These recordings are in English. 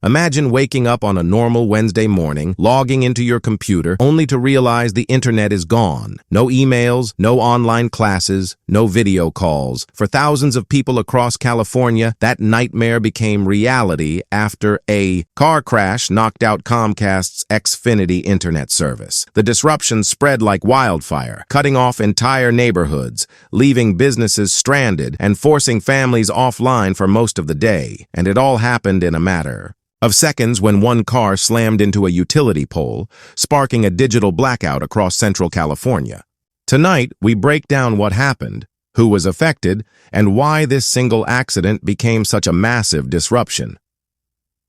Imagine waking up on a normal Wednesday morning, logging into your computer, only to realize the internet is gone. No emails, no online classes, no video calls. For thousands of people across California, that nightmare became reality after a car crash knocked out Comcast's Xfinity internet service. The disruption spread like wildfire, cutting off entire neighborhoods, leaving businesses stranded and forcing families offline for most of the day. And it all happened in a matter of seconds when one car slammed into a utility pole, sparking a digital blackout across Central California. Tonight, we break down what happened, who was affected, and why this single accident became such a massive disruption.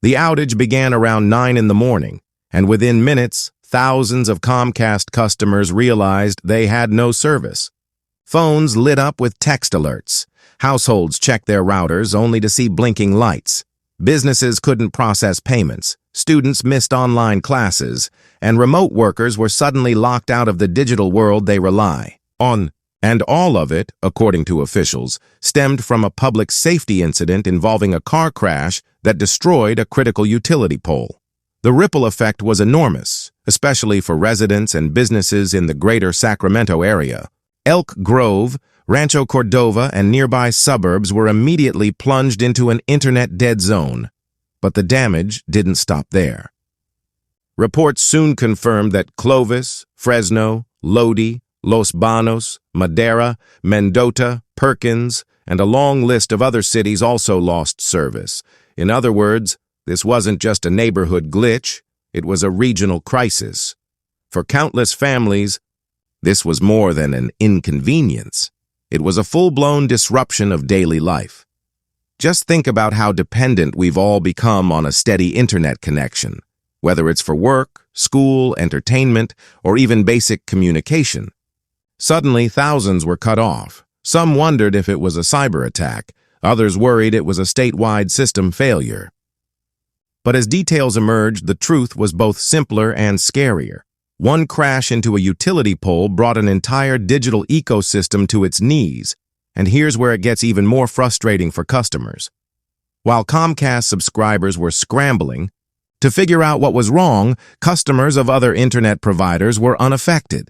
The outage began around 9 in the morning, and within minutes, thousands of Comcast customers realized they had no service. Phones lit up with text alerts. Households checked their routers only to see blinking lights. Businesses couldn't process payments, students missed online classes, and remote workers were suddenly locked out of the digital world they rely on. And all of it, according to officials, stemmed from a public safety incident involving a car crash that destroyed a critical utility pole. The ripple effect was enormous, especially for residents and businesses in the greater Sacramento area. Elk Grove, Rancho Cordova, and nearby suburbs were immediately plunged into an internet dead zone. But the damage didn't stop there. Reports soon confirmed that Clovis, Fresno, Lodi, Los Banos, Madera, Mendota, Perkins, and a long list of other cities also lost service. In other words, this wasn't just a neighborhood glitch, it was a regional crisis. For countless families, this was more than an inconvenience. It was a full-blown disruption of daily life. Just think about how dependent we've all become on a steady internet connection, whether it's for work, school, entertainment, or even basic communication. Suddenly, thousands were cut off. Some wondered if it was a cyber attack. Others worried it was a statewide system failure. But as details emerged, the truth was both simpler and scarier. One crash into a utility pole brought an entire digital ecosystem to its knees, and here's where it gets even more frustrating for customers. While Comcast subscribers were scrambling to figure out what was wrong, customers of other internet providers were unaffected.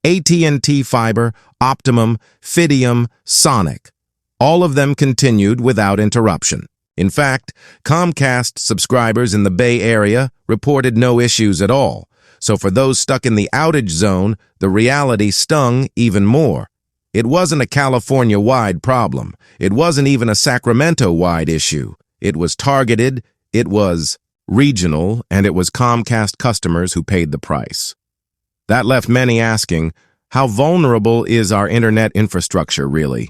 AT&T Fiber, Optimum, Fidium, Sonic, all of them continued without interruption. In fact, Comcast subscribers in the Bay Area reported no issues at all. So for those stuck in the outage zone, the reality stung even more. It wasn't a California-wide problem. It wasn't even a Sacramento-wide issue. It was targeted, it was regional, and it was Comcast customers who paid the price. That left many asking, how vulnerable is our internet infrastructure really?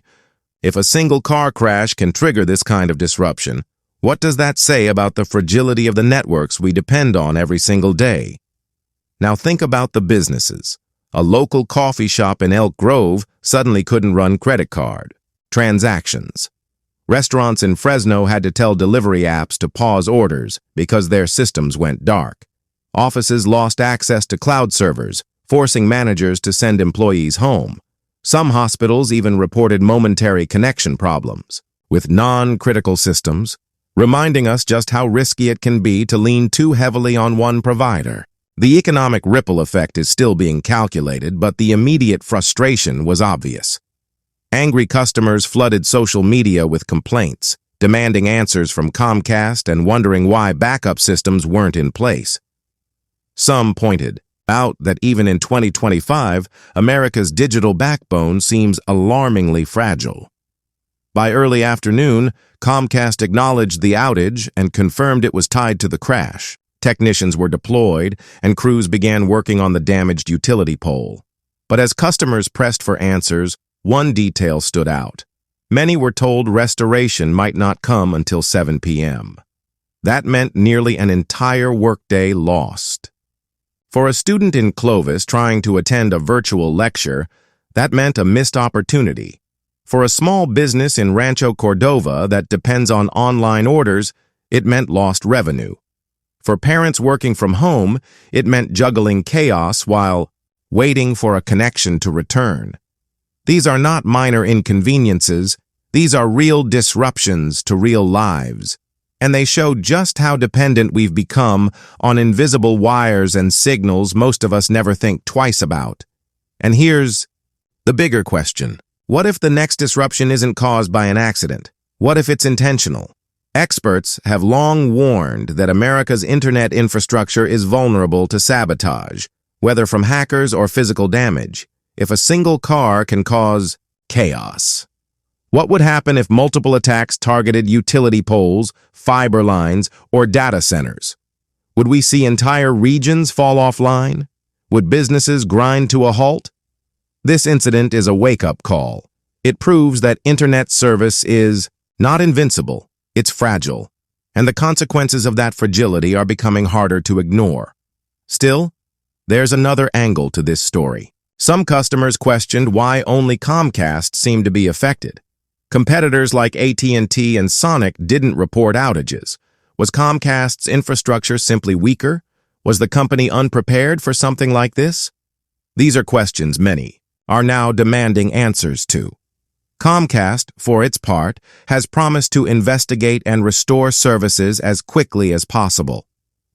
If a single car crash can trigger this kind of disruption, what does that say about the fragility of the networks we depend on every single day? Now think about the businesses. A local coffee shop in Elk Grove suddenly couldn't run credit card transactions. Restaurants in Fresno had to tell delivery apps to pause orders because their systems went dark. Offices lost access to cloud servers, forcing managers to send employees home. Some hospitals even reported momentary connection problems with non-critical systems, reminding us just how risky it can be to lean too heavily on one provider. The economic ripple effect is still being calculated, but the immediate frustration was obvious. Angry customers flooded social media with complaints, demanding answers from Comcast and wondering why backup systems weren't in place. Some pointed out that even in 2025, America's digital backbone seems alarmingly fragile. By early afternoon, Comcast acknowledged the outage and confirmed it was tied to the crash. Technicians were deployed, and crews began working on the damaged utility pole. But as customers pressed for answers, one detail stood out. Many were told restoration might not come until 7 p.m. That meant nearly an entire workday lost. For a student in Clovis trying to attend a virtual lecture, that meant a missed opportunity. For a small business in Rancho Cordova that depends on online orders, it meant lost revenue. For parents working from home, it meant juggling chaos while waiting for a connection to return. These are not minor inconveniences. These are real disruptions to real lives. and they show just how dependent we've become on invisible wires and signals most of us never think twice about. And here's the bigger question. What if the next disruption isn't caused by an accident? What if it's intentional? Experts have long warned that America's internet infrastructure is vulnerable to sabotage, whether from hackers or physical damage, if a single car can cause chaos. What would happen if multiple attacks targeted utility poles, fiber lines, or data centers? Would we see entire regions fall offline? Would businesses grind to a halt? This incident is a wake-up call. It proves that internet service is not invincible, it's fragile, and the consequences of that fragility are becoming harder to ignore. Still, there's another angle to this story. Some customers questioned why only Comcast seemed to be affected. Competitors like AT&T and Sonic didn't report outages. Was Comcast's infrastructure simply weaker? Was the company unprepared for something like this? These are questions many are now demanding answers to. Comcast, for its part, has promised to investigate and restore services as quickly as possible.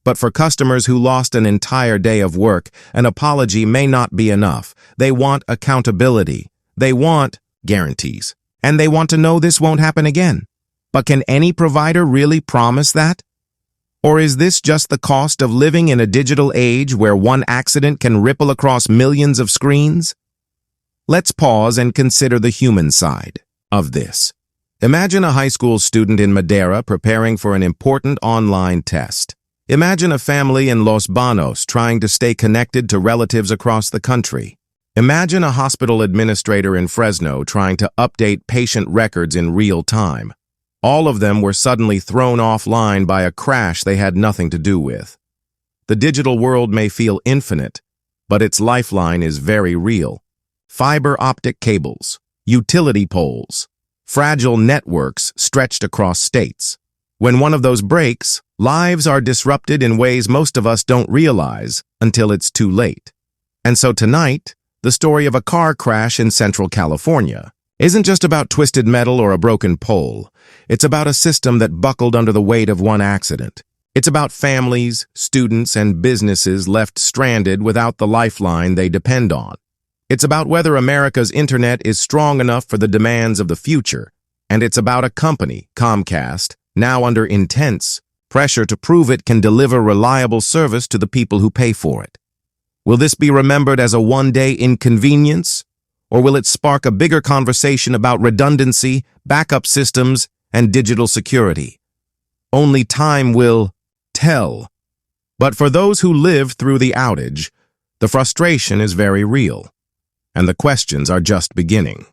But for customers who lost an entire day of work, an apology may not be enough. They want accountability. They want guarantees. And they want to know this won't happen again. But can any provider really promise that? Or is this just the cost of living in a digital age where one accident can ripple across millions of screens? Let's pause and consider the human side of this. Imagine a high school student in Madeira preparing for an important online test. Imagine a family in Los Banos trying to stay connected to relatives across the country. Imagine a hospital administrator in Fresno trying to update patient records in real time. All of them were suddenly thrown offline by a crash they had nothing to do with. The digital world may feel infinite, but its lifeline is very real. Fiber optic cables, utility poles, fragile networks stretched across states. When one of those breaks, lives are disrupted in ways most of us don't realize until it's too late. And so tonight, the story of a car crash in Central California isn't just about twisted metal or a broken pole. It's about a system that buckled under the weight of one accident. It's about families, students, and businesses left stranded without the lifeline they depend on. It's about whether America's internet is strong enough for the demands of the future. And it's about a company, Comcast, now under intense pressure to prove it can deliver reliable service to the people who pay for it. Will this be remembered as a one-day inconvenience, or will it spark a bigger conversation about redundancy, backup systems, and digital security? Only time will tell. But for those who lived through the outage, the frustration is very real, and the questions are just beginning.